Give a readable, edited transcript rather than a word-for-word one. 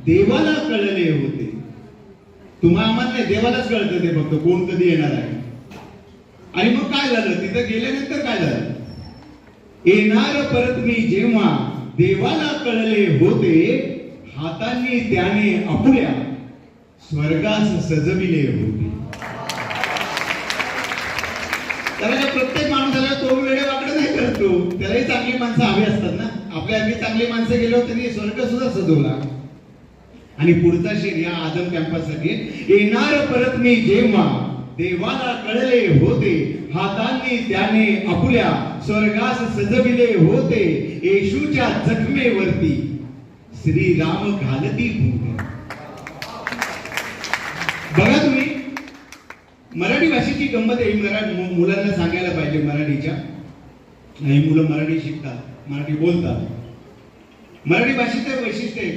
देवाला कळले होते. तुम्हाला आम्हाला नाही, देवालाच कळतं ते फक्त कोण कधी येणार आहे. आणि मग काय झालं, तिथं गेल्यानंतर काय झालं, येणार परत मी जेव्हा देवाला कळले होते, हातांनी त्याने आपुल्या स्वर्गास सजविले होते. त्याला प्रत्येक माणसाला तो वेळे वाकडं नाही करतो, त्यालाही चांगली माणसं हवी असतात ना. आपल्या आम्ही चांगली माणसं गेलो त्यांनी स्वर्ग सुद्धा सजवला. आणि पुढचा शेर या आदम कॅम्पससाठी, येणार परत मी जेव्हा देवाला कळले होते, हातांनी त्याने आपुल्या स्वर्गास सजविले होते, येशूच्या जखमेवरती श्रीराम घालती भूमी. बघा तुम्ही, मराठी भाषेची गंमत आहे. मुलांना सांगायला पाहिजे मराठीच्या. नाही, मुलं मराठी शिकतात, मराठी बोलतात. मराठी भाषेचं वैशिष्ट्य आहे